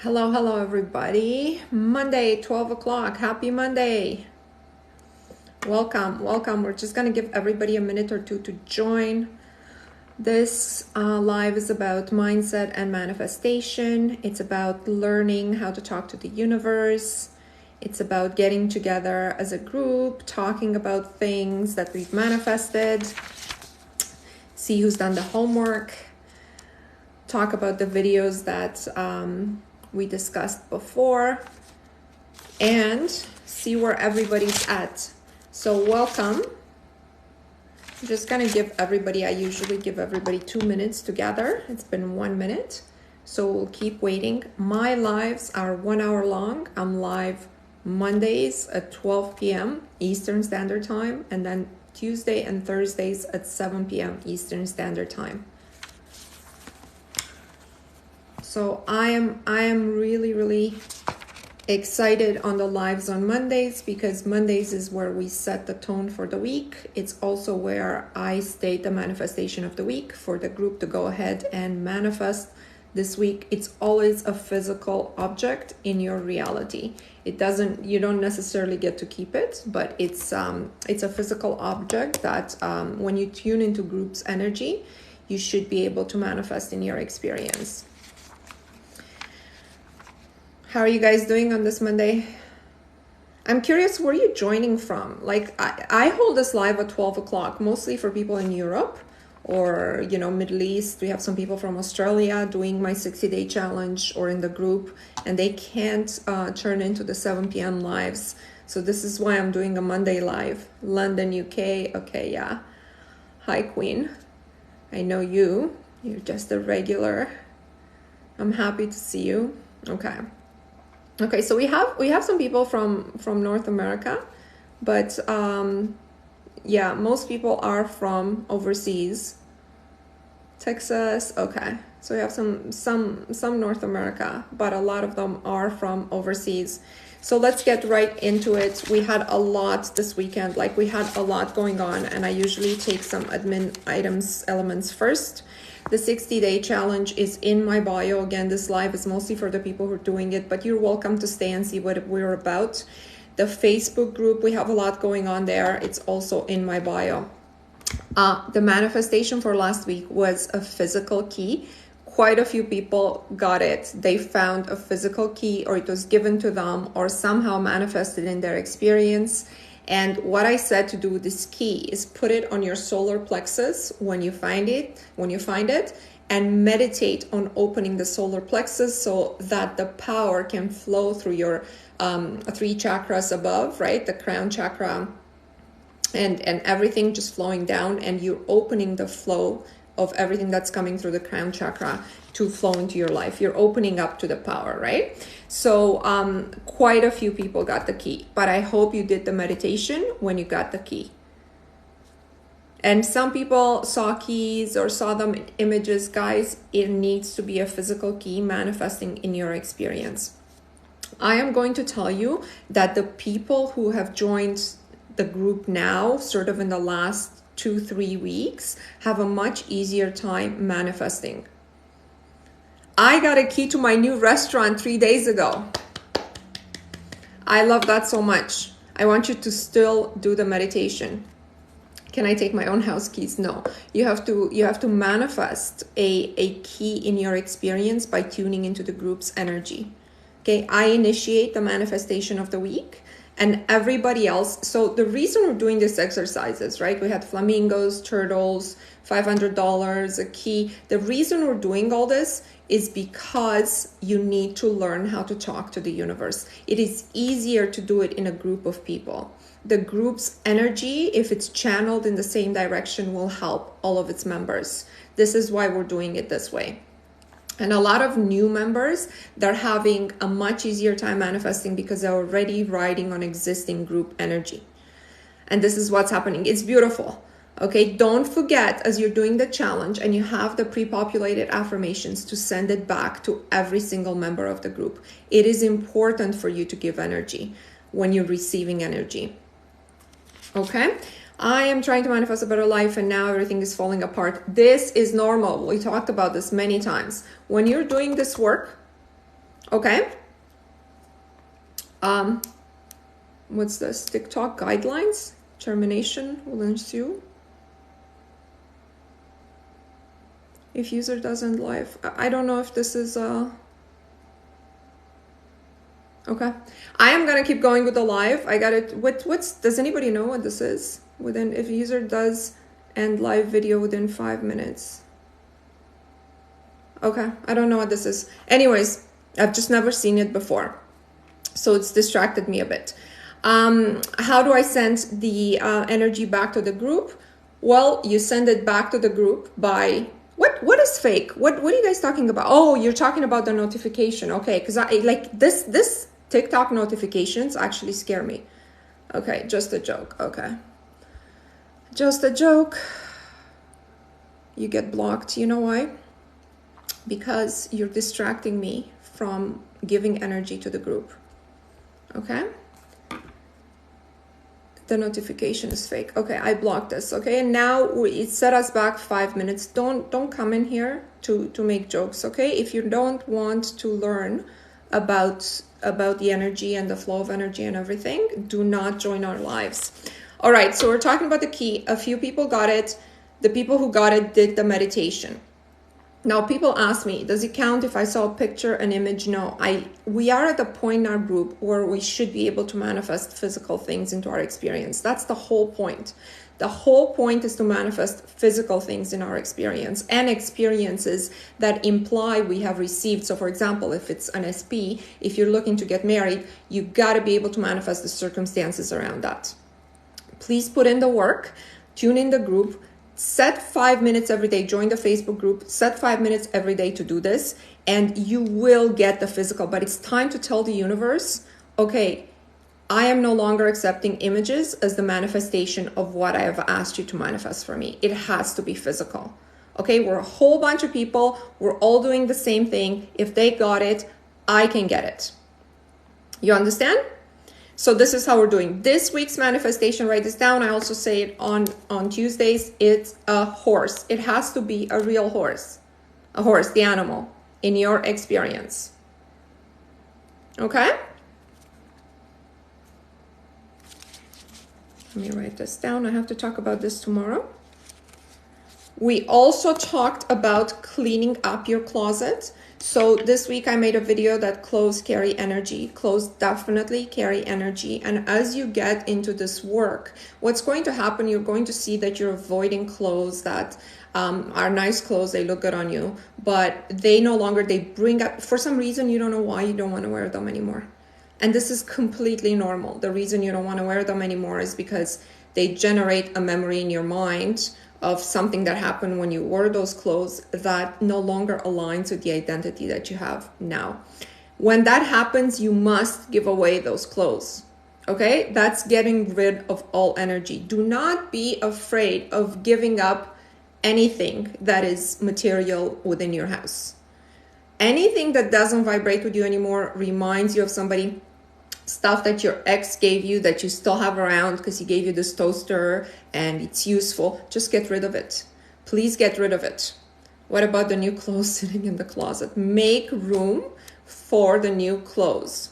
Hello, everybody. Monday, 12 o'clock. Happy Monday. Welcome. We're just going to give everybody a minute or two to join. This live is about mindset and manifestation. It's about learning how to talk to the universe. It's about getting together as a group, talking about things that we've manifested, see who's done the homework, talk about the videos that we discussed before, and see where everybody's at. So welcome. I'm just gonna give everybody, I usually give everybody 2 minutes to gather. It's been 1 minute, so we'll keep waiting. My lives are 1 hour long. I'm live Mondays at 12 p.m. Eastern Standard Time, and then Tuesday and Thursdays at 7 p.m. Eastern Standard Time. So I am really excited on the lives on Mondays, because Mondays is where we set the tone for the week. It's also where I state the manifestation of the week for the group to go ahead and manifest this week. It's always a physical object in your reality. You don't necessarily get to keep it, but it's a physical object that when you tune into group's energy, you should be able to manifest in your experience. How are you guys doing on this Monday? I'm curious, where are you joining from? Like, I hold this live at 12 o'clock, mostly for people in Europe or, Middle East. We have some people from Australia doing my 60-day challenge or in the group, and they can't turn into the 7 p.m. lives. So this is why I'm doing a Monday live. London, UK. Okay, yeah. Hi, Queen. I know you. You're just a regular. I'm happy to see you. Okay, so we have some people from North America, but yeah, most people are from overseas. Texas, okay. So we have some North America, but a lot of them are from overseas. So let's get right into it. We had a lot this weekend, like we had a lot going on, and I usually take some admin elements first. The 60-day challenge is in my bio. Again, this live is mostly for the people who are doing it, but you're welcome to stay and see what we're about. The Facebook group, we have a lot going on there. It's also in my bio. The manifestation for last week was a physical key. Quite a few people got it. They found a physical key, or it was given to them, or somehow manifested in their experience. And what I said to do with this key is put it on your solar plexus when you find it, and meditate on opening the solar plexus so that the power can flow through your 3 chakras above, right? The crown chakra and everything just flowing down, and you're opening the flow of everything that's coming through the crown chakra to flow into your life. You're opening up to the power, right? So quite a few people got the key, but I hope you did the meditation when you got the key. And some people saw keys or saw them in images. Guys, it needs to be a physical key manifesting in your experience. I am going to tell you that the people who have joined the group now, sort of in the last 2-3 weeks, have a much easier time manifesting. I got a key to my new restaurant 3 days ago. I love that so much. I want you to still do the meditation. Can I take my own house keys? No. You have to manifest a key in your experience by tuning into the group's energy. Okay, I initiate the manifestation of the week, and everybody else. So the reason we're doing this exercise is, right, we had flamingos, turtles, $500, a key. The reason we're doing all this is because you need to learn how to talk to the universe. It is easier to do it in a group of people. The group's energy, if it's channeled in the same direction, will help all of its members. This is why we're doing it this way. And a lot of new members, they're having a much easier time manifesting because they're already riding on existing group energy. And this is what's happening. It's beautiful. Okay, don't forget, as you're doing the challenge and you have the pre-populated affirmations, to send it back to every single member of the group. It is important for you to give energy when you're receiving energy. Okay, I am trying to manifest a better life, and now everything is falling apart. This is normal. We talked about this many times. When you're doing this work, Okay. What's this? TikTok guidelines? Termination will ensue if user doesn't live. I don't know if this is okay. I am gonna keep going with the live. I got it. What's does anybody know what this is? Within, if user does end live video within 5 minutes. Okay, I don't know what this is. Anyways, I've just never seen it before, so it's distracted me a bit. How do I send the energy back to the group? Well, you send it back to the group by what is fake? What are you guys talking about? Oh, you're talking about the notification. Okay, because I like this TikTok notifications actually scare me. Okay, just a joke. Okay, just a joke. You get blocked. You know why? Because you're distracting me from giving energy to the group. Okay, the notification is fake. Okay, I blocked this. Okay, and now it set us back 5 minutes. Don't come in here to make jokes. Okay, if you don't want to learn about the energy and the flow of energy and everything, do not join our lives. All right, so we're talking about the key. A few people got it. The people who got it did the meditation. Now, people ask me, does it count if I saw a picture, an image? No, we are at a point in our group where we should be able to manifest physical things into our experience. That's the whole point. The whole point is to manifest physical things in our experience and experiences that imply we have received. So for example, if it's an SP, if you're looking to get married, you got to be able to manifest the circumstances around that. Please put in the work, tune in the group, set 5 minutes every day, join the Facebook group, set 5 minutes every day to do this, and you will get the physical. But it's time to tell the universe, okay, I am no longer accepting images as the manifestation of what I have asked you to manifest for me. It has to be physical. Okay, we're a whole bunch of people. We're all doing the same thing. If they got it, I can get it. You understand? So this is how we're doing this week's manifestation. Write this down. I also say it on Tuesdays. It's a horse. It has to be a real horse. A horse, the animal, in your experience. Okay? Let me write this down. I have to talk about this tomorrow. We also talked about cleaning up your closet. So this week I made a video that clothes carry energy. Clothes definitely carry energy. And as you get into this work, what's going to happen, you're going to see that you're avoiding clothes that are nice clothes. They look good on you, but they no longer, they bring up, for some reason, you don't know why you don't want to wear them anymore. And this is completely normal. The reason you don't want to wear them anymore is because they generate a memory in your mind of something that happened when you wore those clothes that no longer aligns with the identity that you have now. When that happens, you must give away those clothes. Okay? That's getting rid of all energy. Do not be afraid of giving up anything that is material within your house. Anything that doesn't vibrate with you anymore reminds you of somebody. Stuff that your ex gave you that you still have around because he gave you this toaster and it's useful, just get rid of it. Please get rid of it. What about the new clothes sitting in the closet? Make room for the new clothes.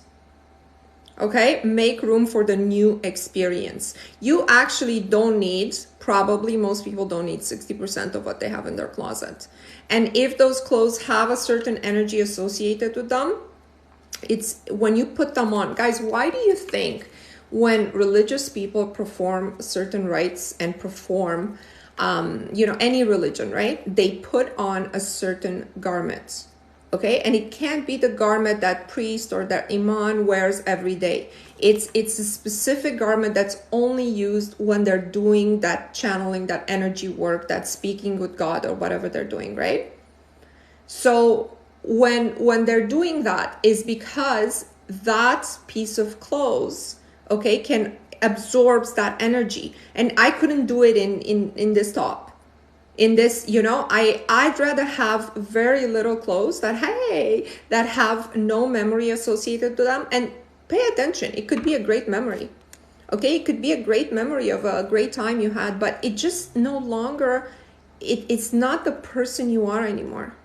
Okay, make room for the new experience. You actually don't need, probably most people don't need 60% of what they have in their closet. And if those clothes have a certain energy associated with them, it's when you put them on. Guys, why do you think when religious people perform certain rites and perform, any religion, right? They put on a certain garment, okay? And it can't be the garment that priest or that imam wears every day. It's a specific garment that's only used when they're doing that channeling, that energy work, that speaking with God or whatever they're doing, right? So when they're doing that is because that piece of clothes, okay, can absorbs that energy. And I couldn't do it in this top. In this, I'd rather have very little clothes that have no memory associated to them. And pay attention, it could be a great memory. Okay, it could be a great memory of a great time you had, but it just no longer, it's not the person you are anymore.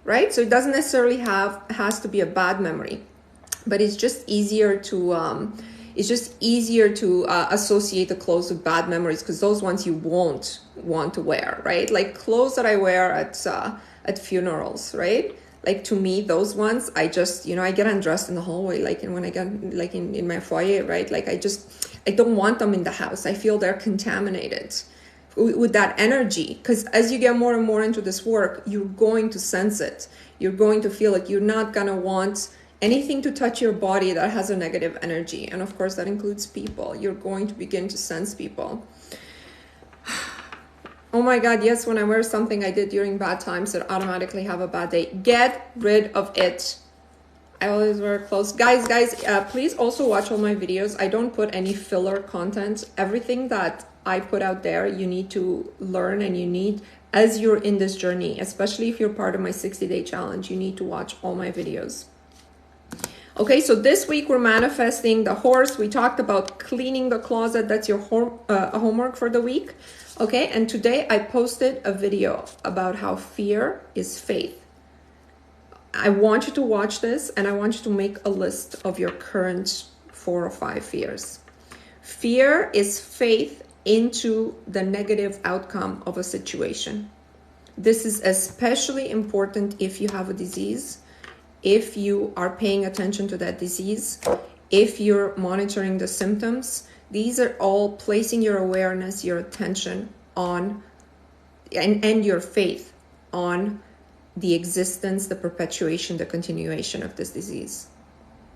right? So it doesn't necessarily has to be a bad memory, but it's just easier to associate the clothes with bad memories, because those ones you won't want to wear, right? Like clothes that I wear at funerals, right? Like to me, those ones, I just, I get undressed in the hallway, like, and when I get like in my foyer, right? Like I don't want them in the house. I feel they're contaminated with that energy, because as you get more and more into this work, you're going to sense it. You're going to feel it. You're not gonna want anything to touch your body that has a negative energy. And of course, that includes people. You're going to begin to sense people. Oh my God, yes, when I wear something I did during bad times, it automatically have a bad day. Get rid of it. I always wear clothes. Guys, please also watch all my videos. I don't put any filler content. Everything that I put out there, you need to learn, and you need, as you're in this journey, especially if you're part of my 60-day challenge, you need to watch all my videos. Okay, so this week we're manifesting the horse. We talked about cleaning the closet. That's your homework for the week. Okay, and today I posted a video about how fear is faith. I want you to watch this, and I want you to make a list of your current 4 or 5 fears. Fear is faith into the negative outcome of a situation. This is especially important if you have a disease, if you are paying attention to that disease, if you're monitoring the symptoms. These are all placing your awareness, your attention on, and your faith on the existence, the perpetuation, the continuation of this disease,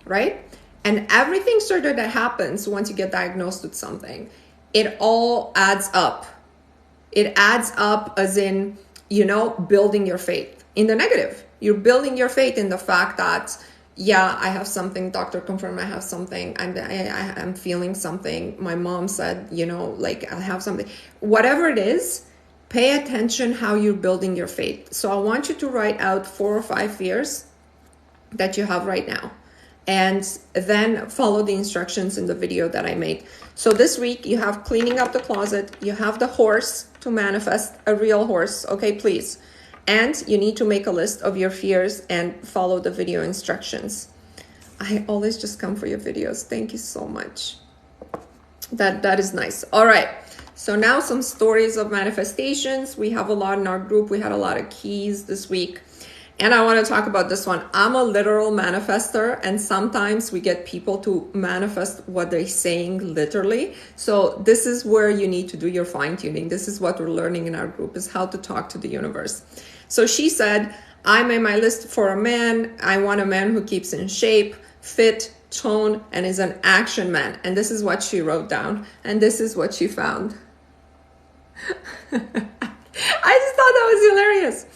right? And everything sort of that happens once you get diagnosed with something, it all adds up. It adds up as in, building your faith in the negative. You're building your faith in the fact that, yeah, I have something, doctor confirmed I have something, I'm feeling something. My mom said, like I have something. Whatever it is, pay attention how you're building your faith. So I want you to write out 4 or 5 fears that you have right now, and then follow the instructions in the video that I made. So this week you have cleaning up the closet, you have the horse to manifest a real horse, okay, please. And you need to make a list of your fears and follow the video instructions. I always just come for your videos. Thank you so much. That is nice. All right. So now some stories of manifestations. We have a lot in our group. We had a lot of keys this week. And I want to talk about this one. I'm a literal manifester, and sometimes we get people to manifest what they're saying literally. So this is where you need to do your fine tuning. This is what we're learning in our group, is how to talk to the universe. So she said, I made my list for a man. I want a man who keeps in shape, fit, tone, and is an action man. And this is what she wrote down. And this is what she found. I just thought that was hilarious.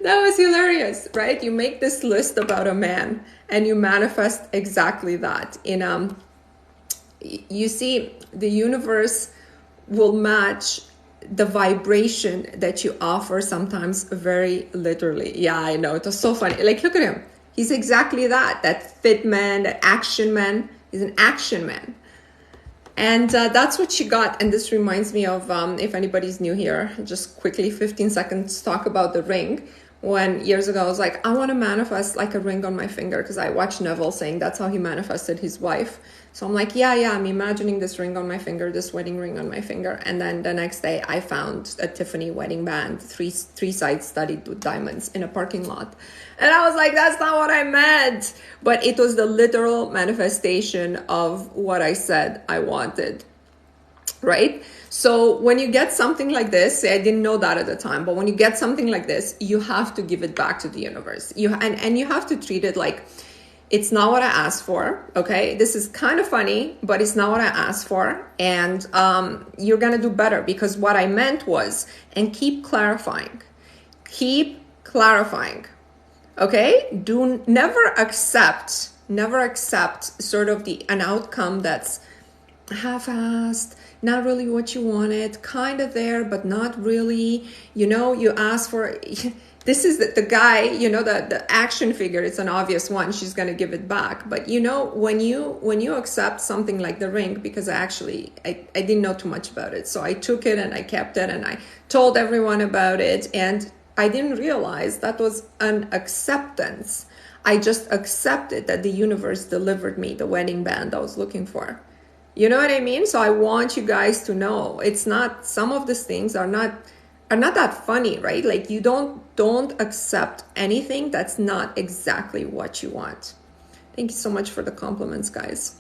That was hilarious, right? You make this list about a man and you manifest exactly that. You see, the universe will match the vibration that you offer, sometimes very literally. Yeah, I know. It was so funny. Like, look at him. He's exactly that fit man, that action man. He's an action man. And that's what she got. And this reminds me of, if anybody's new here, just quickly 15 seconds talk about the ring. When years ago I was like, I want to manifest like a ring on my finger, because I watched Neville saying that's how he manifested his wife. So I'm like, yeah, I'm imagining this ring on my finger, this wedding ring on my finger. And then the next day I found a Tiffany wedding band, three sides studded with diamonds in a parking lot. And I was like, that's not what I meant. But it was the literal manifestation of what I said I wanted, right? So when you get something like this, I didn't know that at the time, but when you get something like this, you have to give it back to the universe. And you have to treat it like, it's not what I asked for, okay? This is kind of funny, but it's not what I asked for. And you're going to do better, because what I meant was, and keep clarifying, okay? Never accept sort of an outcome that's half-assed, not really what you wanted, kind of there, but not really. You ask for, this is the guy, the action figure, it's an obvious one. She's going to give it back. But when you accept something like the ring, because I didn't know too much about it. So I took it and I kept it and I told everyone about it. And I didn't realize that was an acceptance. I just accepted that the universe delivered me the wedding band I was looking for. You know what I mean? So I want you guys to know, it's not, some of these things are not that funny, right? Like, you don't accept anything that's not exactly what you want. Thank you so much for the compliments, guys.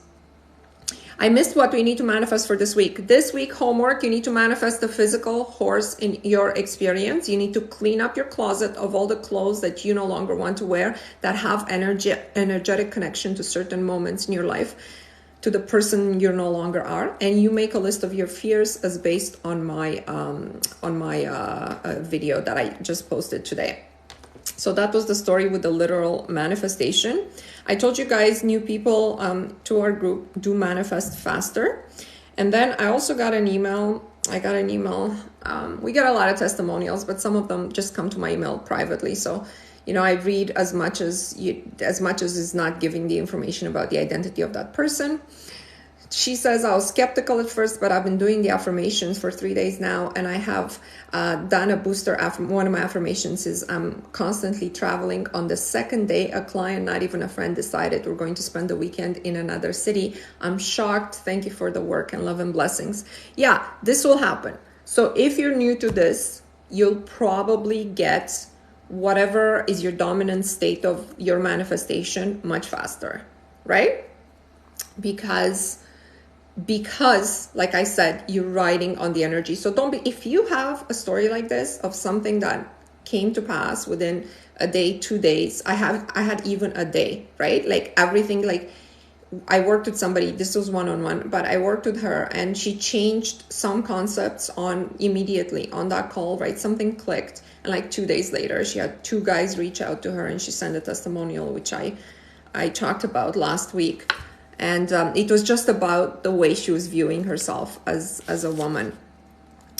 I missed what we need to manifest for this week. This week, homework, you need to manifest the physical horse in your experience. You need to clean up your closet of all the clothes that you no longer want to wear, that have energetic connection to certain moments in your life, to the person you no longer are. And you make a list of your fears as based on my video that I just posted today. So that was the story with the literal manifestation. I told you guys, new people to our group do manifest faster. And then I also got an email. We get a lot of testimonials, but some of them just come to my email privately. So, you know, I read as much as is not giving the information about the identity of that person. She says, I was skeptical at first, but I've been doing the affirmations for 3 days now, and I have done a booster. One of my affirmations is, I'm constantly traveling. On the second day, a client, not even a friend, decided we're going to spend the weekend in another city. I'm shocked. Thank you for the work, and love and blessings. Yeah, this will happen. So if you're new to this, you'll probably get whatever is your dominant state of your manifestation much faster, right? Because like I said, you're riding on the energy. So if you have a story like this of something that came to pass within a day, 2 days, I had even a day, right? Like everything, like I worked with somebody, this was one-on-one, but I worked with her and she changed some concepts immediately on that call, right? Something clicked. And like 2 days later, she had 2 guys reach out to her and she sent a testimonial, which I talked about last week. And it was just about the way she was viewing herself as a woman.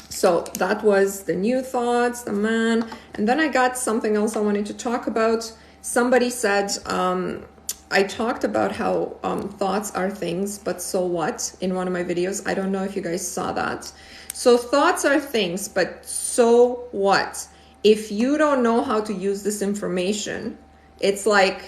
So that was the new thoughts, the man. And then I got something else I wanted to talk about. Somebody said, I talked about how thoughts are things, but so what, in one of my videos. I don't know if you guys saw that. So thoughts are things, but so what? If you don't know how to use this information, it's like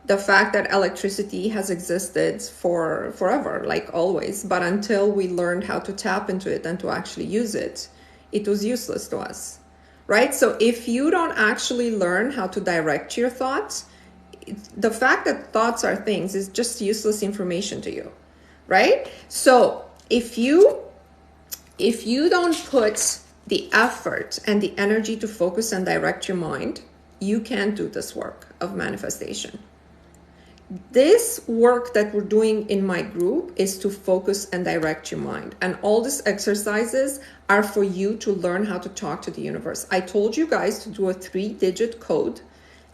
the fact that electricity has existed for forever, like always, but until we learned how to tap into it and to actually use it, it was useless to us, right? So if you don't actually learn how to direct your thoughts, the fact that thoughts are things is just useless information to you, right? So if you don't put the effort and the energy to focus and direct your mind, you can't do this work of manifestation. This work that we're doing in my group is to focus and direct your mind. And all these exercises are for you to learn how to talk to the universe. I told you guys to do a 3-digit code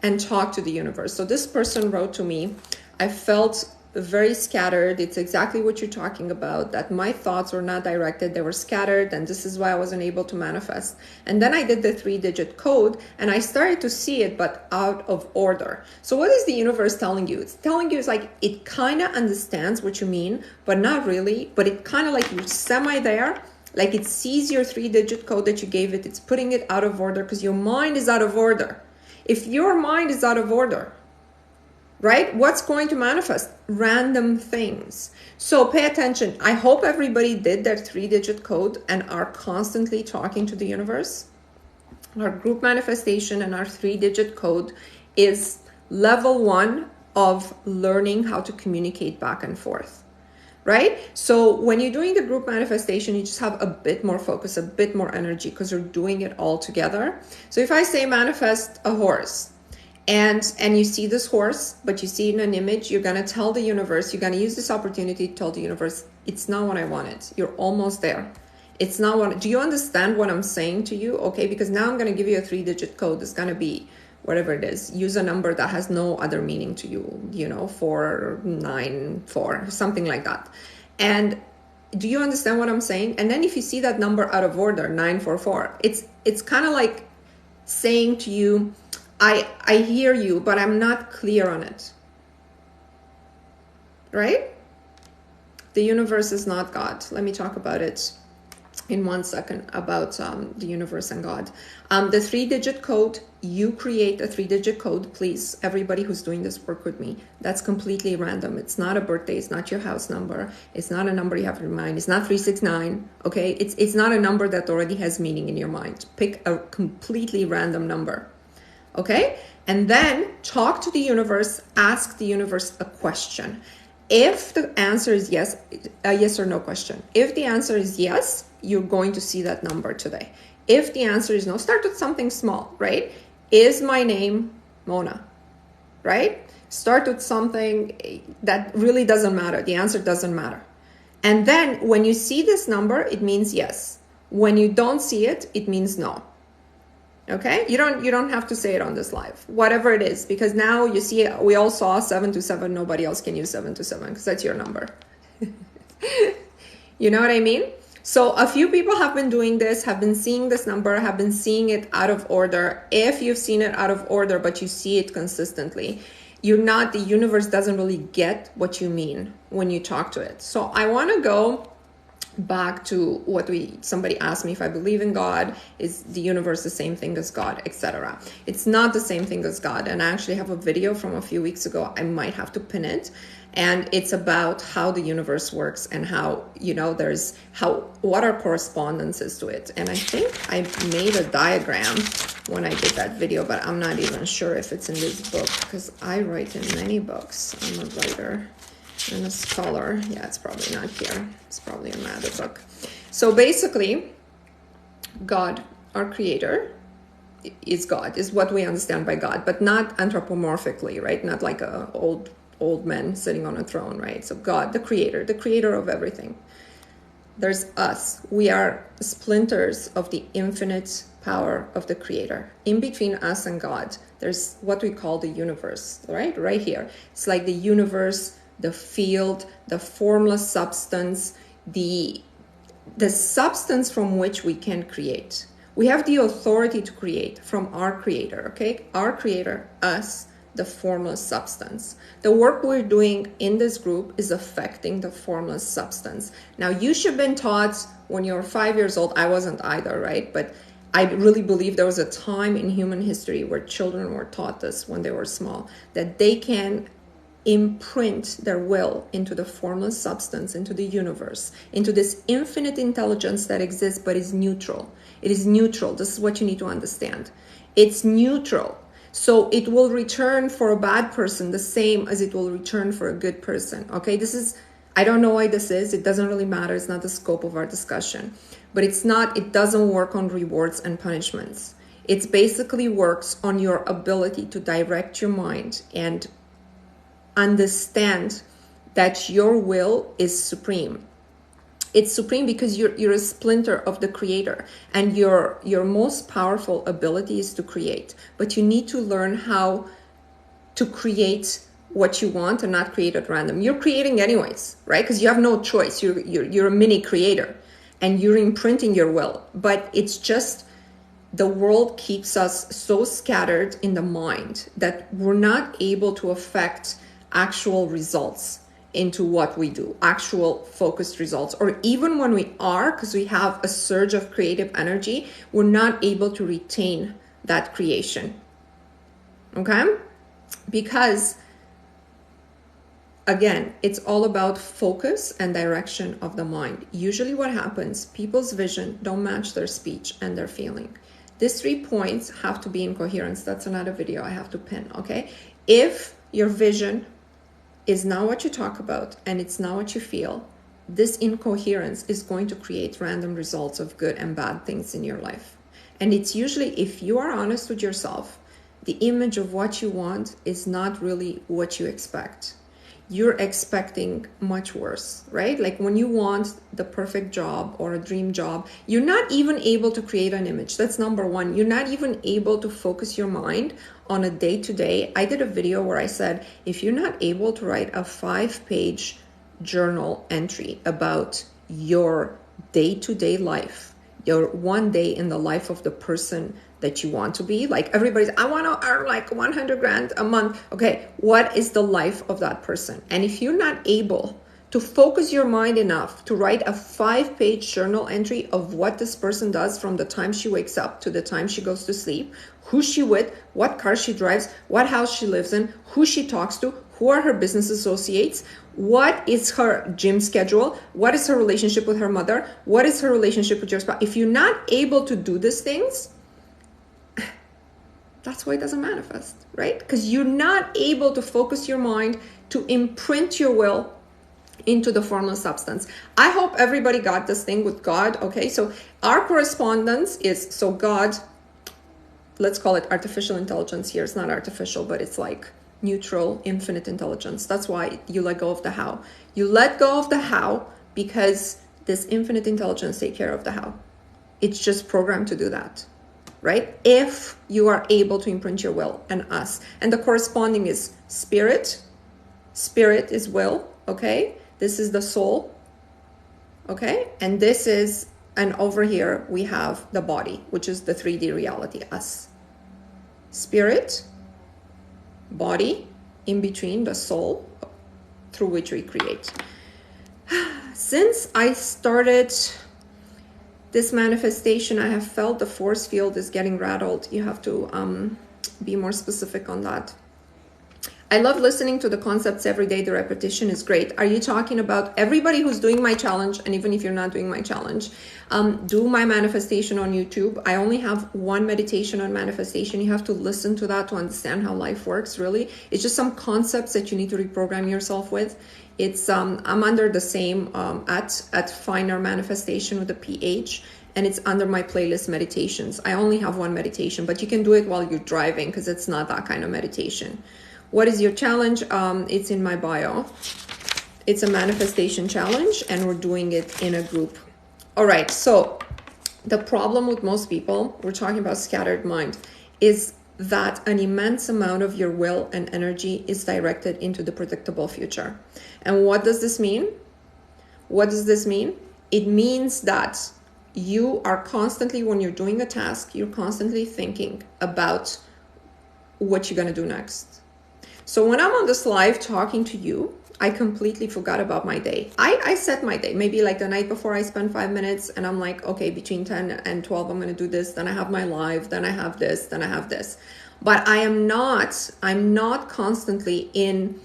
and talk to the universe. So this person wrote to me, I felt very scattered. It's exactly what you're talking about, that my thoughts were not directed, they were scattered, and this is why I wasn't able to manifest. And then I did the 3-digit code and I started to see it, but out of order. So what is the universe telling you? It's telling you, it's like, it kind of understands what you mean, but not really, but it kind of like you're semi there, like it sees your 3-digit code that you gave it, it's putting it out of order because your mind is out of order. If your mind is out of order, right? What's going to manifest? Random things. So pay attention. I hope everybody did their 3-digit code and are constantly talking to the universe. Our group manifestation and our 3-digit code is level 1 of learning how to communicate back and forth, right? So when you're doing the group manifestation, you just have a bit more focus, a bit more energy, because you're doing it all together. So if I say manifest a horse, and you see this horse, but you see it in an image, you're going to tell the universe, you're going to use this opportunity to tell the universe, it's not what I wanted. You're almost there. It's not what, do you understand what I'm saying to you? Okay, because now I'm going to give you a 3-digit code. It's going to be whatever it is. Use a number that has no other meaning to you, 494, something like that. And do you understand what I'm saying? And then if you see that number out of order, 944, it's kind of like saying to you, I hear you, but I'm not clear on it, right? The universe is not God. Let me talk about it. in 1 second about the universe and God. The 3-digit code, you create a 3-digit code, please. Everybody who's doing this work with me, that's completely random. It's not a birthday. It's not your house number. It's not a number you have in your mind. It's not 369. Okay, it's not a number that already has meaning in your mind. Pick a completely random number. Okay, and then talk to the universe. Ask the universe a question. If the answer is yes, a yes or no question. If the answer is yes, you're going to see that number today. If the answer is no, start with something small, right? Is my name Mona, right? Start with something that really doesn't matter. The answer doesn't matter. And then when you see this number, it means yes. When you don't see it, it means no. Okay, you don't have to say it on this live, whatever it is, because now you see we all saw 727. Nobody else can use 727 because that's your number. You know what I mean? So a few people have been doing this, have been seeing this number, have been seeing it out of order. If you've seen it out of order, but you see it consistently, the universe doesn't really get what you mean when you talk to it. So I want to go back to what somebody asked me if I believe in God. Is the universe the same thing as God, etc.? It's not the same thing as God. And I actually have a video from a few weeks ago. I might have to pin it. And it's about how the universe works and how, what our correspondence is to it. And I think I made a diagram when I did that video, but I'm not even sure if it's in this book because I write in many books. I'm a writer and a scholar. Yeah, it's probably not here. It's probably another book. So basically, God, our creator, is God, is what we understand by God, but not anthropomorphically, right? Not like a old man sitting on a throne, right? So God, the creator of everything. There's us. We are splinters of the infinite power of the creator. In between us and God, there's what we call the universe, right? Right here. It's like the universe, the field, the formless substance, the substance from which we can create. We have the authority to create from our creator, okay? Our creator, us, the formless substance. The work we're doing in this group is affecting the formless substance. Now, you should have been taught when you were 5 years old. I wasn't either, right? But I really believe there was a time in human history where children were taught this when they were small, that they can imprint their will into the formless substance, into the universe, into this infinite intelligence that exists but is neutral. It is neutral. This is what you need to understand. It's neutral. So it will return for a bad person the same as it will return for a good person. Okay, I don't know why this is. It doesn't really matter. It's not the scope of our discussion. But it doesn't work on rewards and punishments. It basically works on your ability to direct your mind and understand that your will is supreme. It's supreme because you're a splinter of the creator, and your most powerful ability is to create. But you need to learn how to create what you want and not create at random. You're creating anyways, right? Because you have no choice. You're a mini creator and you're imprinting your will. But it's just the world keeps us so scattered in the mind that we're not able to affect actual results into what we do, actual focused results. Or even when we are, because we have a surge of creative energy, we're not able to retain that creation. Okay? Because again, it's all about focus and direction of the mind. Usually what happens, people's vision don't match their speech and their feeling. These 3 points have to be in coherence. That's another video I have to pin, okay? If your vision is not what you talk about and it's not what you feel, this incoherence is going to create random results of good and bad things in your life. And it's usually, if you are honest with yourself, the image of what you want is not really what you expect. You're expecting much worse, right? Like when you want the perfect job or a dream job, you're not even able to create an image. That's number one. You're not even able to focus your mind on a day-to-day. I did a video where I said, if you're not able to write a 5-page journal entry about your day-to-day life, your one day in the life of the person that you want to be, like everybody's, I want to earn like 100 grand a month. Okay, what is the life of that person? And if you're not able to focus your mind enough to write a 5-page journal entry of what this person does from the time she wakes up to the time she goes to sleep, who she with, what car she drives, what house she lives in, who she talks to, who are her business associates, what is her gym schedule, what is her relationship with her mother, what is her relationship with your spouse. If you're not able to do these things, that's why it doesn't manifest, right? Because you're not able to focus your mind to imprint your will into the formless substance. I hope everybody got this thing with God. Okay, so our correspondence is, so God, let's call it artificial intelligence here. It's not artificial, but it's like neutral, infinite intelligence. That's why you let go of the how. You let go of the how because this infinite intelligence take care of the how. It's just programmed to do that, right? If you are able to imprint your will and us. And the corresponding is spirit. Spirit is will, okay? This is the soul, okay? And this is, and over here we have the body, which is the 3D reality, us. Spirit, body, in between the soul, through which we create. Since I started this manifestation, I have felt the force field is getting rattled. You have to be more specific on that. I love listening to the concepts every day. The repetition is great. Are you talking about everybody who's doing my challenge? And even if you're not doing my challenge, do my manifestation on YouTube. I only have one meditation on manifestation. You have to listen to that to understand how life works, really. It's just some concepts that you need to reprogram yourself with. It's I'm under the same at Finer Manifestation with a PH, and it's under my playlist meditations. I only have one meditation, but you can do it while you're driving because it's not that kind of meditation. What is your challenge? It's in my bio. It's a manifestation challenge, and we're doing it in a group. All right, so the problem with most people, we're talking about scattered mind, is that an immense amount of your will and energy is directed into the predictable future. And what does this mean? What does this mean? It means that you are constantly, when you're doing a task, you're constantly thinking about what you're going to do next. So when I'm on this live talking to you, I completely forgot about my day. I set my day, maybe like the night before I spend 5 minutes and I'm like, okay, between 10 and 12, I'm going to do this. Then I have my live, then I have this, then I have this. But I'm not constantly in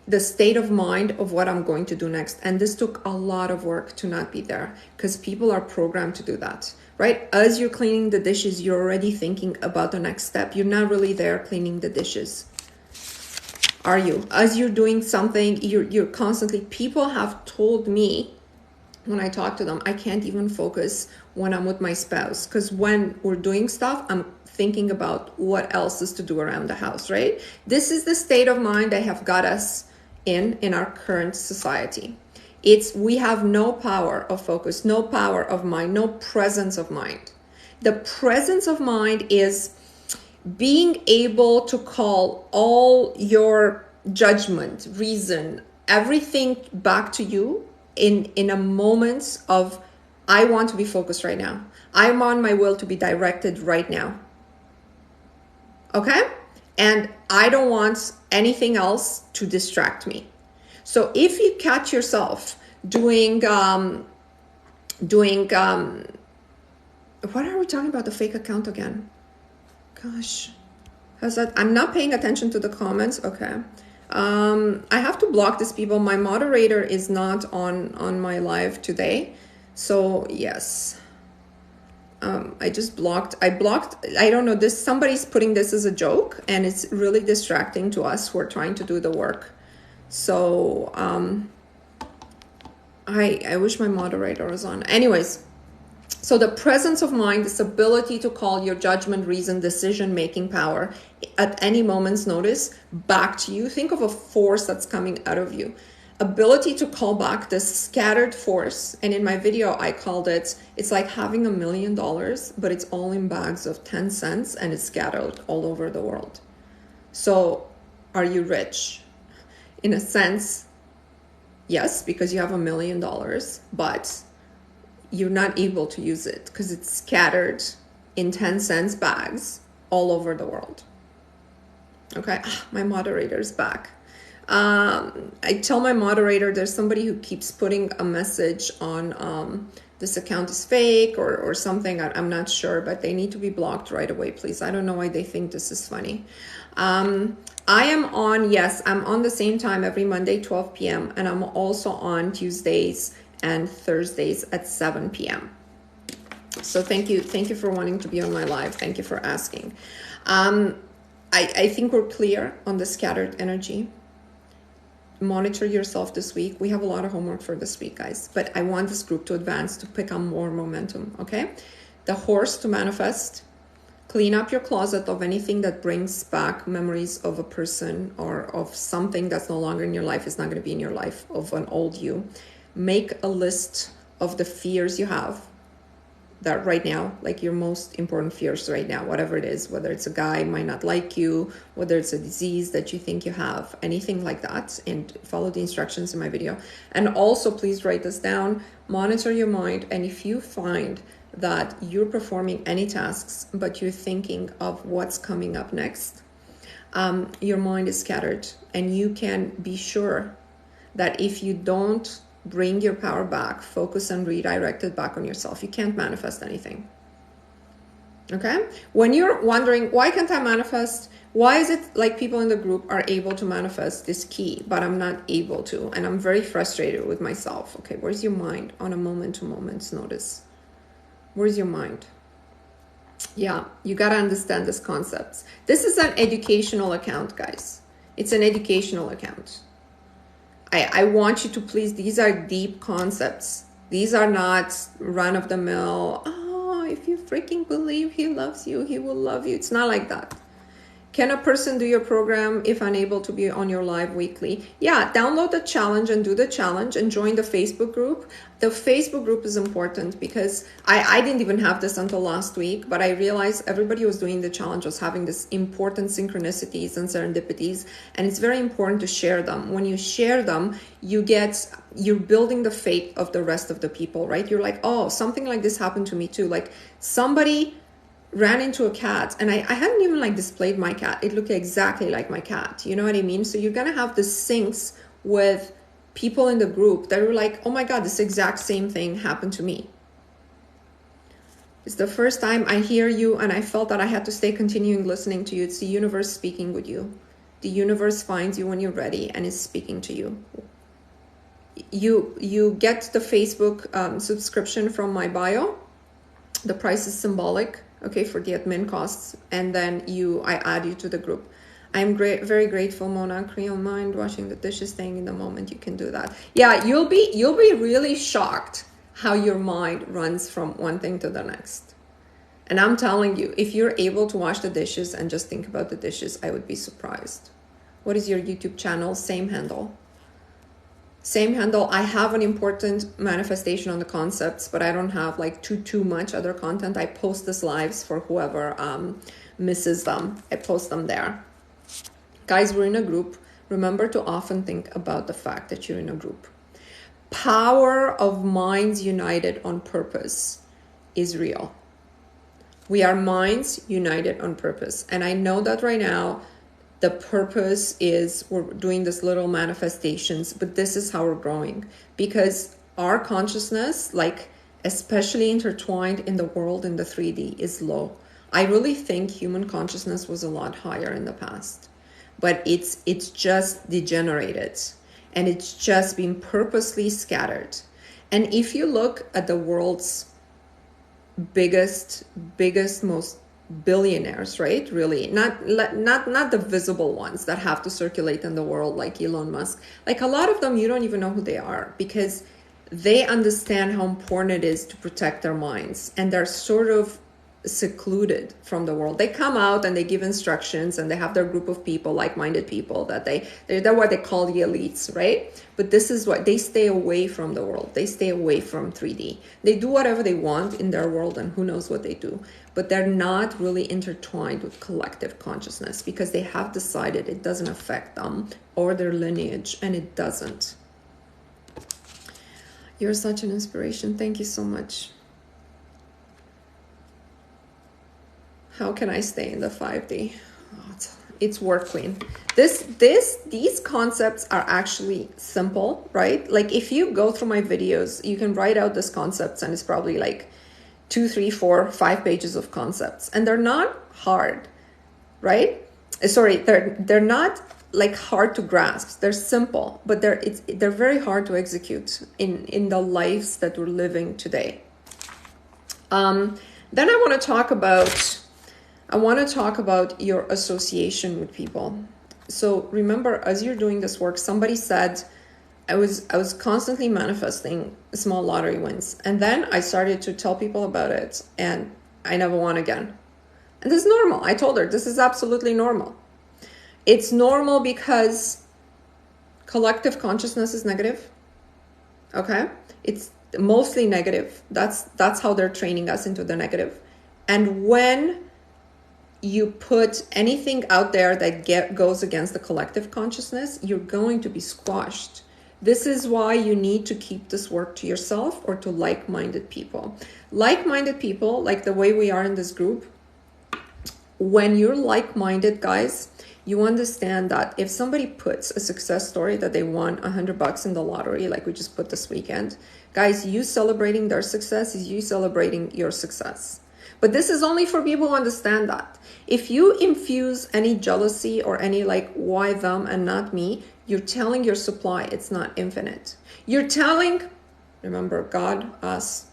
the state of mind of what I'm going to do next. And this took a lot of work to not be there because people are programmed to do that, right? As you're cleaning the dishes, you're already thinking about the next step. You're not really there cleaning the dishes. Are you? As you're doing something, you're constantly, people have told me when I talk to them, I can't even focus when I'm with my spouse because when we're doing stuff, I'm thinking about what else is to do around the house, right? This is the state of mind that have got us in our current society. We have no power of focus, no power of mind, no presence of mind. The presence of mind is being able to call all your judgment, reason, everything back to you in a moment of, I want to be focused right now. I want my will to be directed right now. Okay? And I don't want anything else to distract me. So if you catch yourself doing what are we talking about, the fake account again? Gosh, how's that? I'm not paying attention to the comments. Okay. I have to block these people. My moderator is not on my live today. So yes, I just blocked. I don't know this. Somebody's putting this as a joke and it's really distracting to us who are trying to do the work. So, I wish my moderator was on. Anyways. So the presence of mind, this ability to call your judgment, reason, decision-making power at any moment's notice back to you. Think of a force that's coming out of you. Ability to call back this scattered force. And in my video, I called it, it's like having $1 million, but it's all in bags of 10 cents and it's scattered all over the world. So are you rich? In a sense, yes, because you have $1 million, but you're not able to use it because it's scattered in 10 cents bags all over the world. Okay, my moderator's back. I tell my moderator there's somebody who keeps putting a message on this account is fake or something. I'm not sure, but they need to be blocked right away, please. I don't know why they think this is funny. I am on, yes, I'm on the same time every Monday, 12 p.m. And I'm also on Tuesdays and Thursdays at 7 p.m. So thank you for wanting to be on my live. Thank you for asking. I think we're clear on the scattered energy. Monitor yourself this week. We have a lot of homework for this week, guys, but I want this group to advance, to pick up more momentum, okay? The horse to manifest. Clean up your closet of anything that brings back memories of a person or of something that's no longer in your life, is not going to be in your life, of an old you. Make a list of the fears you have that right now, like your most important fears right now, whatever it is, whether it's a guy might not like you, whether it's a disease that you think you have, anything like that, and follow the instructions in my video. And also, please write this down, monitor your mind, and if you find that you're performing any tasks, but you're thinking of what's coming up next, your mind is scattered, and you can be sure that if you don't bring your power back, focus and redirect it back on yourself, you can't manifest anything. Okay? When you're wondering, why can't I manifest? Why is it like people in the group are able to manifest this key, but I'm not able to? And I'm very frustrated with myself. Okay, where's your mind on a moment-to-moment notice? Where's your mind? Yeah, you got to understand these concepts. This is an educational account, guys. It's an educational account. I want you to please, these are deep concepts. These are not run-of-the-mill, oh, if you freaking believe he loves you, he will love you. It's not like that. Can a person do your program if unable to be on your live weekly? Yeah, download the challenge and do the challenge and join the Facebook group. The Facebook group is important because I didn't even have this until last week, but I realized everybody who was doing the challenge was having this important synchronicities and serendipities, and it's very important to share them. When you share them, you're building the faith of the rest of the people, right? You're like, oh, something like this happened to me too. Like somebody ran into a cat, and I hadn't even like displayed my cat. It looked exactly like my cat. You know what I mean? So you're gonna have the syncs with people in the group that are like, oh my God, this exact same thing happened to me. It's the first time I hear you, and I felt that I had to stay continuing listening to you. It's the universe speaking with you. The universe finds you when you're ready and is speaking to you. You get the Facebook subscription from my bio. The price is symbolic, okay, for the admin costs, and then I add you to the group. I'm very grateful, Mona. Creole mind, washing the dishes, staying in the moment. You can do that. Yeah, you'll be really shocked how your mind runs from one thing to the next. And I'm telling you, if you're able to wash the dishes and just think about the dishes, I would be surprised. What is your YouTube channel? Same handle. Same handle. I have an important manifestation on the concepts, but I don't have like too much other content. I post these lives for whoever misses them. I post them there. Guys, we're in a group. Remember to often think about the fact that you're in a group. Power of minds united on purpose is real. We are minds united on purpose. And I know that right now, the purpose is we're doing this little manifestations, but this is how we're growing, because our consciousness, like especially intertwined in the world in the 3D, is low. I really think human consciousness was a lot higher in the past, but it's just degenerated, and it's just been purposely scattered. And if you look at the world's biggest, most billionaires, right? Really, not the visible ones that have to circulate in the world, like Elon Musk. Like a lot of them, you don't even know who they are, because they understand how important it is to protect their minds, and they're sort of secluded from the world. They come out and they give instructions, and they have their group of people, like-minded people, that they're what they call the elites, right? But this is what they stay away from the world. They stay away from 3D. They do whatever they want in their world, and who knows what they do, but they're not really intertwined with collective consciousness, because they have decided it doesn't affect them or their lineage, and it doesn't. You're such an inspiration. Thank you so much. How can I stay in the 5D? Oh, It's work, queen. These concepts are actually simple, right? Like if you go through my videos, you can write out these concepts and it's probably like 2, 3, 4, 5 pages of concepts, and they're not hard, right? Sorry, they're not like hard to grasp. They're simple, but they're very hard to execute in the lives that we're living today. Then I want to talk about your association with people. So remember, as you're doing this work, somebody said, I was constantly manifesting small lottery wins. And then I started to tell people about it and I never won again. And this is normal. I told her, this is absolutely normal. It's normal because collective consciousness is negative. Okay? It's mostly negative. That's how they're training us into the negative. And when you put anything out there that goes against the collective consciousness, you're going to be squashed. This is why you need to keep this work to yourself or to like-minded people. Like-minded people, like the way we are in this group, when you're like-minded, guys, you understand that if somebody puts a success story that they won $100 in the lottery, like we just put this weekend, guys, you celebrating their success is you celebrating your success. But this is only for people who understand that. If you infuse any jealousy or any like, why them and not me, you're telling your supply it's not infinite. You're telling, remember, God, us,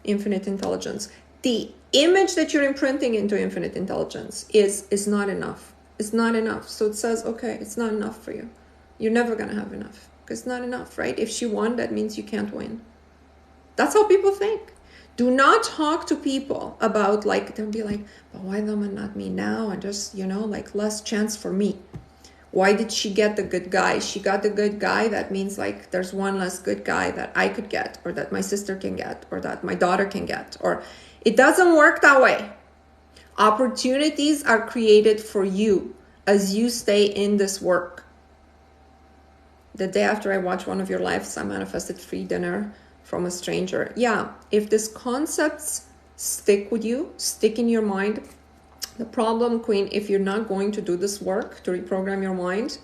infinite intelligence. The image that you're imprinting into infinite intelligence is not enough. It's not enough. So it says, okay, it's not enough for you. You're never going to have enough because it's not enough, right? If she won, that means you can't win. That's how people think. Do not talk to people about like, they'll be like, but why them and not me now? And just, like less chance for me. Why did she get the good guy? She got the good guy. That means like there's one less good guy that I could get, or that my sister can get, or that my daughter can get, or it doesn't work that way. Opportunities are created for you as you stay in this work. The day after I watched one of your lives, I manifested free dinner from a stranger. Yeah, if these concepts stick with you, stick in your mind. The problem, Queen, if you're not going to do this work to reprogram your mind,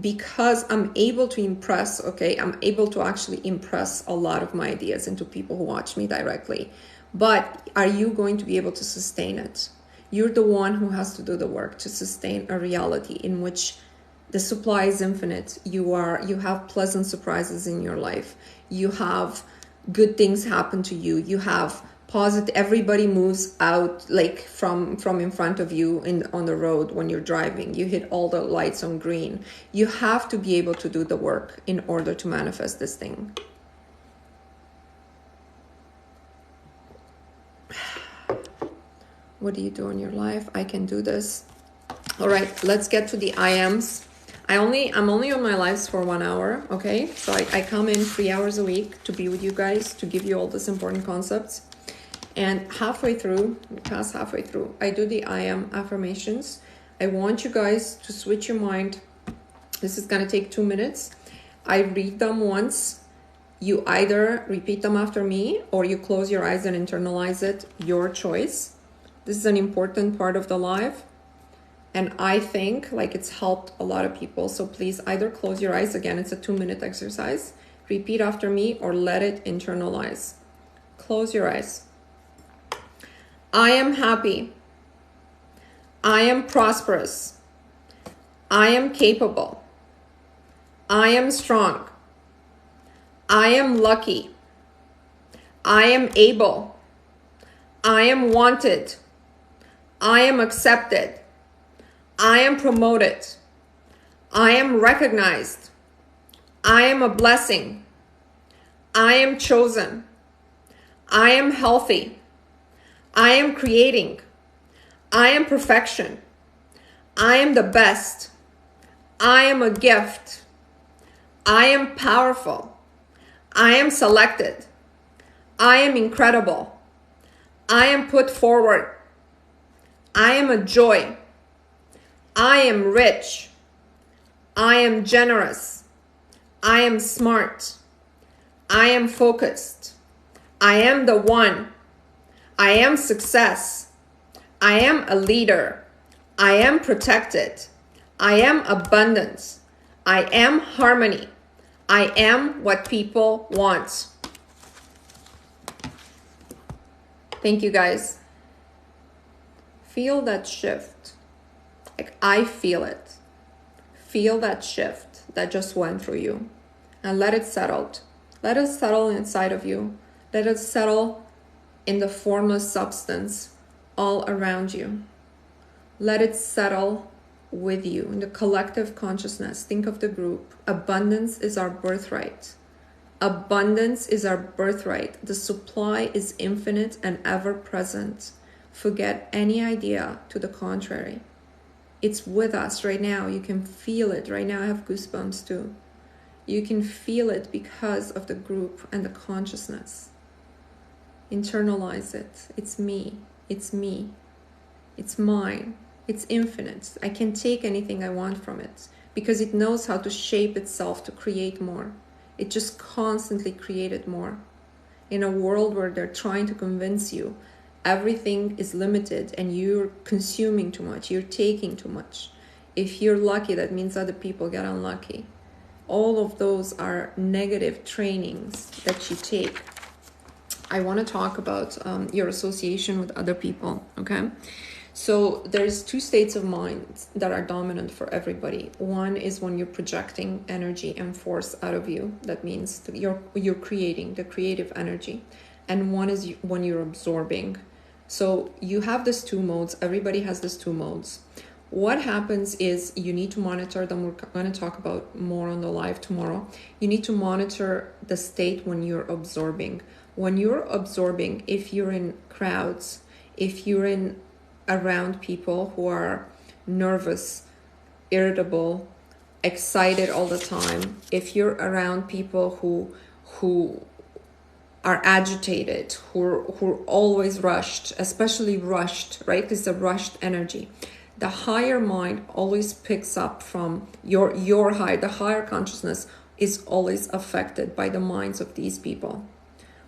because I'm able to impress, okay, I'm able to actually impress a lot of my ideas into people who watch me directly. But are you going to be able to sustain it? You're the one who has to do the work to sustain a reality in which the supply is infinite. You have pleasant surprises in your life. You have good things happen to you. You have positive, everybody moves out like from in front of you on the road when you're driving. You hit all the lights on green. You have to be able to do the work in order to manifest this thing. What do you do in your life? I can do this. All right, let's get to the I ams. I'm only on my lives for 1 hour, okay? So I come in 3 hours a week to be with you guys, to give you all these important concepts. And past halfway through, I do the I am affirmations. I want you guys to switch your mind. This is gonna take 2 minutes. I read them once. You either repeat them after me or you close your eyes and internalize it, your choice. This is an important part of the live. And I think like it's helped a lot of people. So please either close your eyes. Again, it's a 2-minute exercise. Repeat after me or let it internalize. Close your eyes. I am happy. I am prosperous. I am capable. I am strong. I am lucky. I am able. I am wanted. I am accepted. I am promoted. I am recognized. I am a blessing. I am chosen. I am healthy. I am creating. I am perfection. I am the best. I am a gift. I am powerful. I am selected. I am incredible. I am put forward. I am a joy. I am rich. I am generous. I am smart. I am focused. I am the one. I am success. I am a leader. I am protected. I am abundance. I am harmony. I am what people want. Thank you, guys. Feel that shift. Like, I feel it. Feel that shift that just went through you. And let it settle. Let it settle inside of you. Let it settle in the formless substance all around you. Let it settle with you in the collective consciousness. Think of the group. Abundance is our birthright. Abundance is our birthright. The supply is infinite and ever present. Forget any idea to the contrary. It's with us right now. You can feel it right now. I have goosebumps too. You can feel it because of the group and the consciousness. Internalize it. It's me. It's me. It's mine. It's infinite. I can take anything I want from it because it knows how to shape itself to create more. It just constantly created more. In a world where they're trying to convince you everything is limited and you're consuming too much, you're taking too much. If you're lucky, that means other people get unlucky. All of those are negative trainings that you take. I want to talk about your association with other people, okay? So there's two states of mind that are dominant for everybody. One is when you're projecting energy and force out of you. That means that you're creating the creative energy. And one is when you're absorbing. So you have these two modes. Everybody has these two modes. What happens is you need to monitor them. We're going to talk about more on the live tomorrow. You need to monitor the state when you're absorbing. When you're absorbing, if you're in crowds, if you're in around people who are nervous, irritable, excited all the time, if you're around people who are agitated, who are always rushed, especially rushed, right? It's a rushed energy. The higher mind always picks up from your the higher consciousness is always affected by the minds of these people.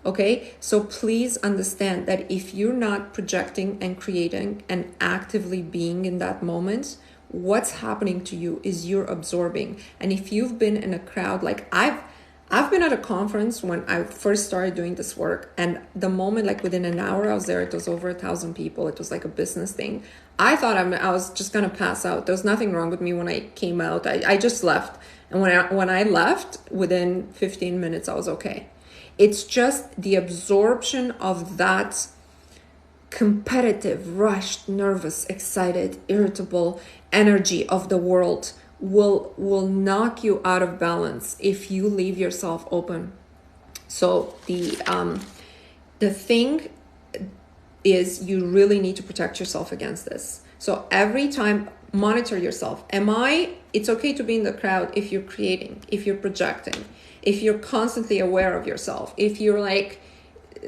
Okay, so please understand that if you're not projecting and creating and actively being in that moment, what's happening to you is you're absorbing. And if you've been in a crowd, like I've been at a conference when I first started doing this work, and the moment, like within an hour I was there, it was over 1,000 people. It was like a business thing. I thought I was just gonna pass out. There was nothing wrong with me when I came out. I just left, and when I left, within 15 minutes I was okay. It's just the absorption of that competitive, rushed, nervous, excited, irritable energy of the world will knock you out of balance if you leave yourself open. So the thing is, you really need to protect yourself against this. So every time, monitor yourself. It's okay to be in the crowd if you're creating, if you're projecting, if you're constantly aware of yourself, if you're like,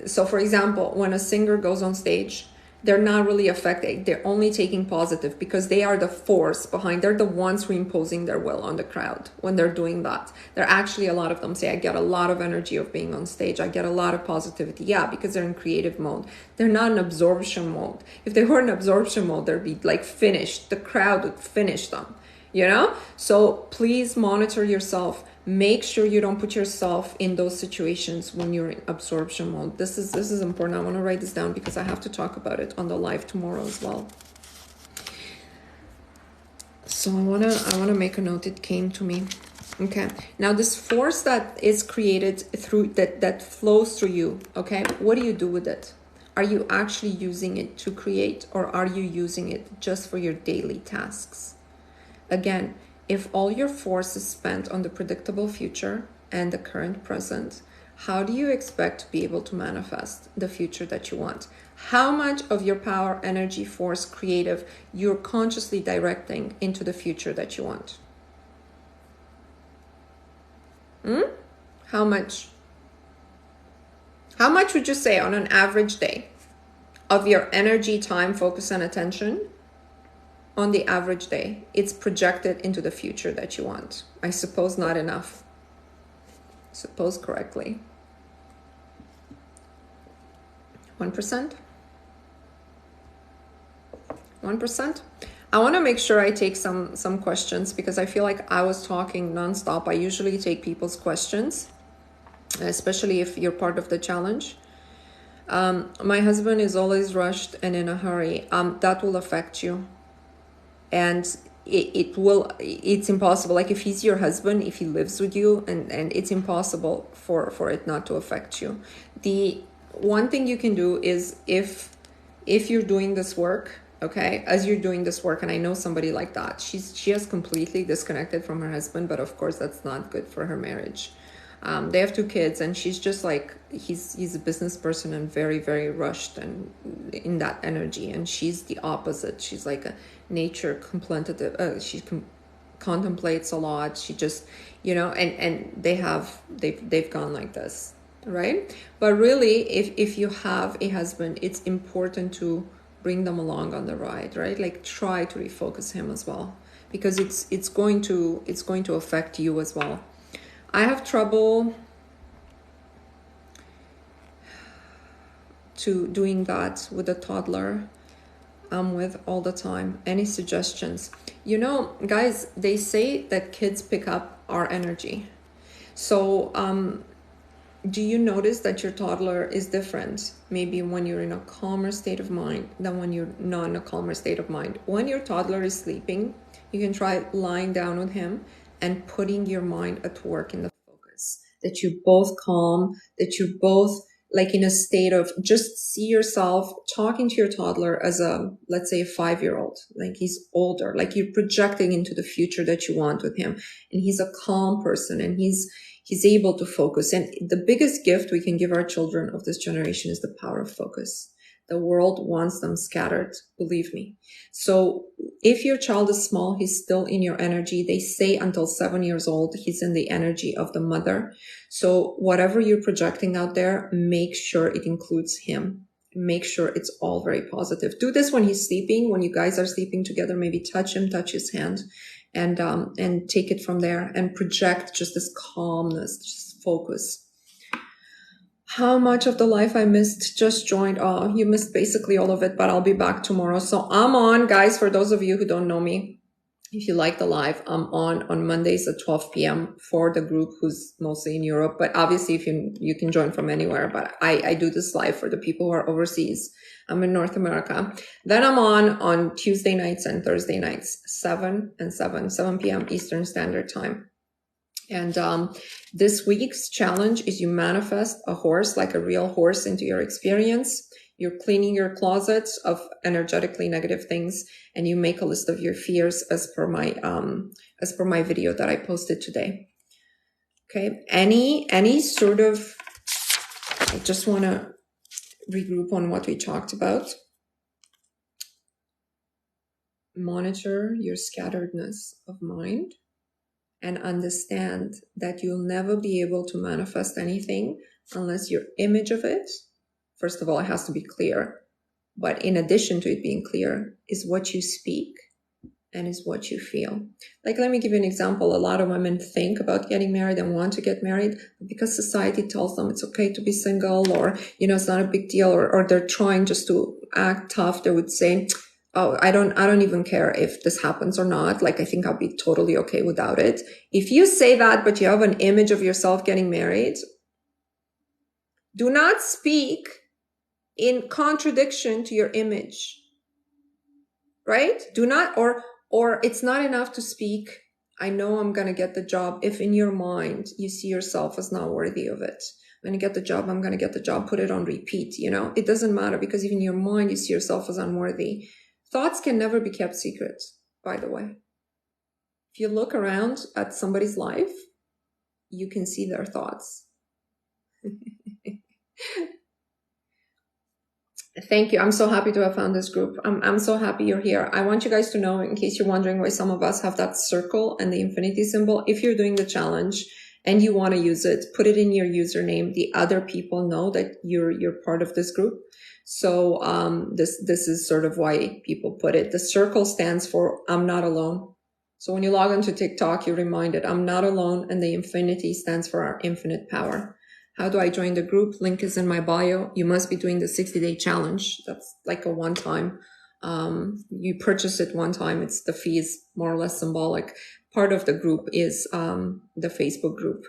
so for example, when a singer goes on stage, they're not really affected. They're only taking positive because they are the force behind. They're the ones who are imposing their will on the crowd when they're doing that. They're actually, a lot of them say, I get a lot of energy of being on stage. I get a lot of positivity. Yeah, because they're in creative mode. They're not in absorption mode. If they were in absorption mode, they'd be like finished. The crowd would finish them, you know? So please monitor yourself. Make sure you don't put yourself in those situations when you're in absorption mode. This is important. I want to write this down because I have to talk about it on the live tomorrow as well. So I want to make a note. It came to me. Okay. Now this force that is created through that flows through you. Okay. What do you do with it? Are you actually using it to create, or are you using it just for your daily tasks? Again, if all your force is spent on the predictable future and the current present, how do you expect to be able to manifest the future that you want? How much of your power, energy, force, creative, you're consciously directing into the future that you want? How much? How much would you say on an average day of your energy, time, focus, and attention? On the average day, it's projected into the future that you want. I suppose not enough. Suppose correctly. 1%? 1%? I want to make sure I take some questions because I feel like I was talking nonstop. I usually take people's questions, especially if you're part of the challenge. My husband is always rushed and in a hurry. That will affect you. And it's impossible. Like if he's your husband, if he lives with you, and it's impossible for it not to affect you. The one thing you can do is if you're doing this work, okay, as you're doing this work, and I know somebody like that, she has completely disconnected from her husband, but of course that's not good for her marriage. They have 2 kids, and she's just like, he's a business person and very, very rushed and in that energy. And she's the opposite. She's like a nature contemplative. She contemplates a lot. She just, and they've gone like this, right? But really, if you have a husband, it's important to bring them along on the ride, right? Like try to refocus him as well, because it's going to affect you as well. I have trouble to doing that with a toddler I'm with all the time. Any suggestions? Guys, they say that kids pick up our energy. So do you notice that your toddler is different? Maybe when you're in a calmer state of mind than when you're not in a calmer state of mind. When your toddler is sleeping, you can try lying down with him and putting your mind at work in the focus, that you're both calm, that you're both like in a state of, just see yourself talking to your toddler as let's say a 5-year-old, like he's older, like you're projecting into the future that you want with him. And he's a calm person, and he's able to focus. And the biggest gift we can give our children of this generation is the power of focus. The world wants them scattered, believe me. So if your child is small, he's still in your energy. They say until 7 years old, he's in the energy of the mother. So whatever you're projecting out there, make sure it includes him. Make sure it's all very positive. Do this when he's sleeping, when you guys are sleeping together, maybe touch him, touch his hand, and take it from there and project just this calmness, just focus. How much of the life I missed? Just joined. Oh, you missed basically all of it, but I'll be back tomorrow. So I'm on, guys, for those of you who don't know me, if you like the live, I'm on Mondays at 12 p.m. for the group who's mostly in Europe. But obviously, if you can join from anywhere. But I do this live for the people who are overseas. I'm in North America. Then I'm on Tuesday nights and Thursday nights, 7 p.m. Eastern Standard Time. And this week's challenge is you manifest a horse, like a real horse, into your experience. You're cleaning your closets of energetically negative things, and you make a list of your fears as per my video that I posted today. Okay. Any sort of, I just want to regroup on what we talked about. Monitor your scatteredness of mind. And understand that you'll never be able to manifest anything unless your image of it, first of all, it has to be clear. But in addition to it being clear, is what you speak and is what you feel. Like, let me give you an example. A lot of women think about getting married and want to get married because society tells them it's okay to be single, or, it's not a big deal, or they're trying just to act tough. They would say, oh, I don't even care if this happens or not. Like, I think I'll be totally okay without it. If you say that, but you have an image of yourself getting married, do not speak in contradiction to your image, right? Do not, or it's not enough to speak, I know I'm going to get the job, if in your mind you see yourself as not worthy of it. I'm going to get the job, I'm going to get the job, put it on repeat, it doesn't matter, because even in your mind you see yourself as unworthy. Thoughts can never be kept secret, by the way. If you look around at somebody's life, you can see their thoughts. Thank you. I'm so happy to have found this group. I'm so happy you're here. I want you guys to know, in case you're wondering why some of us have that circle and the infinity symbol, if you're doing the challenge and you want to use it, put it in your username. The other people know that you're part of this group. So this is sort of why people put it. The circle stands for I'm not alone. So when you log into TikTok, you're reminded I'm not alone, and the infinity stands for our infinite power. How do I join the group? Link is in my bio. You must be doing the 60-day challenge. That's like a one-time You purchase it one time. It's the fee is more or less symbolic. Part of the group is the Facebook group.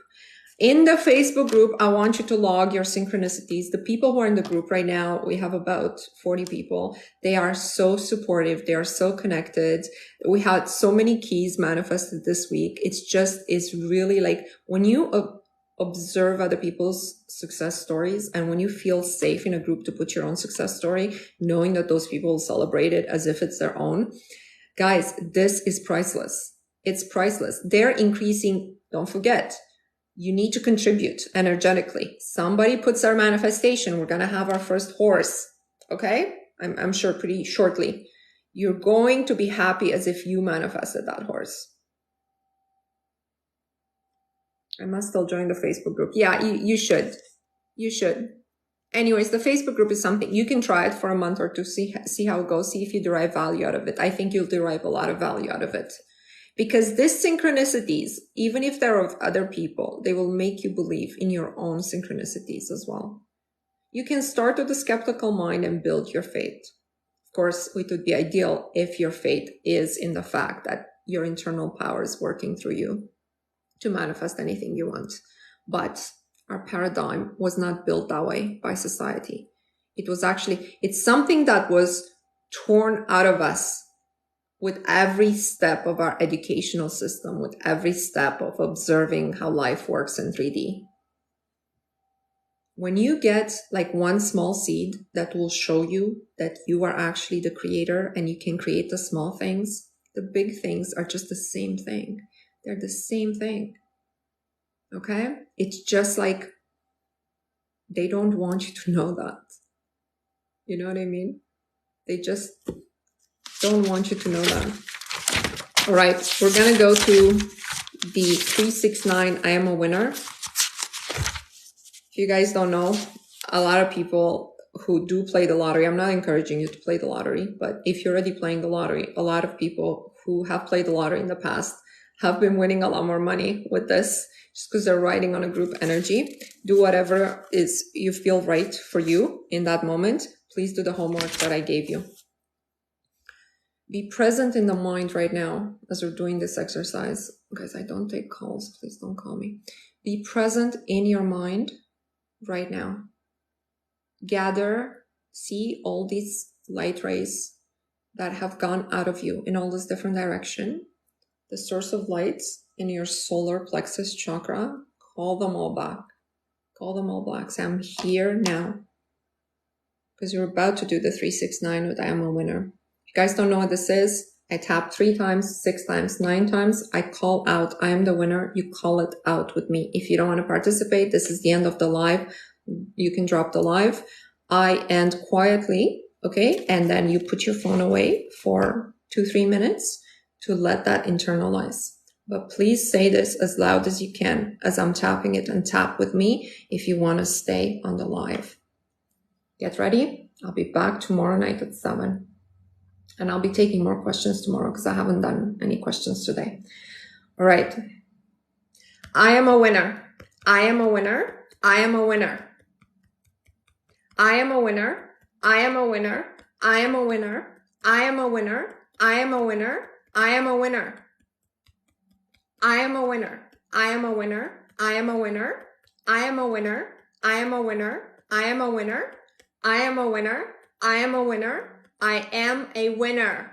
In the Facebook group, I want you to log your synchronicities. The people who are in the group right now, we have about 40 people. They are so supportive. They are so connected. We had so many keys manifested this week. It's really like when you observe other people's success stories and when you feel safe in a group to put your own success story, knowing that those people celebrate it as if it's their own. Guys, this is priceless. It's priceless. They're increasing. Don't forget. You need to contribute energetically. Somebody puts our manifestation. We're going to have our first horse. Okay? I'm sure pretty shortly. You're going to be happy as if you manifested that horse. I must still join the Facebook group. Yeah, you should. You should. Anyways, the Facebook group is something you can try it for a month or two. See how it goes. See if you derive value out of it. I think you'll derive a lot of value out of it. Because these synchronicities, even if they're of other people, they will make you believe in your own synchronicities as well. You can start with a skeptical mind and build your faith. Of course, it would be ideal if your faith is in the fact that your internal power is working through you to manifest anything you want. But our paradigm was not built that way by society. It's something that was torn out of us with every step of our educational system, with every step of observing how life works in 3D. When you get like one small seed that will show you that you are actually the creator and you can create the small things, the big things are just the same thing. They're the same thing. Okay? It's just like they don't want you to know that. You know what I mean? They just don't want you to know that. All right, we're going to go to the 369, I am a winner. If you guys don't know, a lot of people who do play the lottery, I'm not encouraging you to play the lottery, but if you're already playing the lottery, a lot of people who have played the lottery in the past have been winning a lot more money with this just because they're riding on a group energy. Do whatever is you feel right for you in that moment. Please do the homework that I gave you. Be present in the mind right now as we're doing this exercise. Guys, I don't take calls. Please don't call me. Be present in your mind right now. Gather, see all these light rays that have gone out of you in all this different direction. The source of lights in your solar plexus chakra. Call them all back. Call them all back. Say, I'm here now. Because you're about to do the 369 with I am a winner. If you guys don't know what this is, I tap 3 times, 6 times, 9 times. I call out, I am the winner. You call it out with me. If you don't want to participate, this is the end of the live. You can drop the live. I end quietly, okay? And then you put your phone away for 2-3 minutes to let that internalize. But please say this as loud as you can as I'm tapping it, and tap with me if you want to stay on the live. Get ready. I'll be back tomorrow night at 7. And I'll be taking more questions tomorrow because I haven't done any questions today. All right. I am a winner. I am a winner. I am a winner. I am a winner. I am a winner. I am a winner. I am a winner. I am a winner. I am a winner. I am a winner. I am a winner. I am a winner. I am a winner. I am a winner. I am a winner. I am a winner. I am a winner. I am a winner.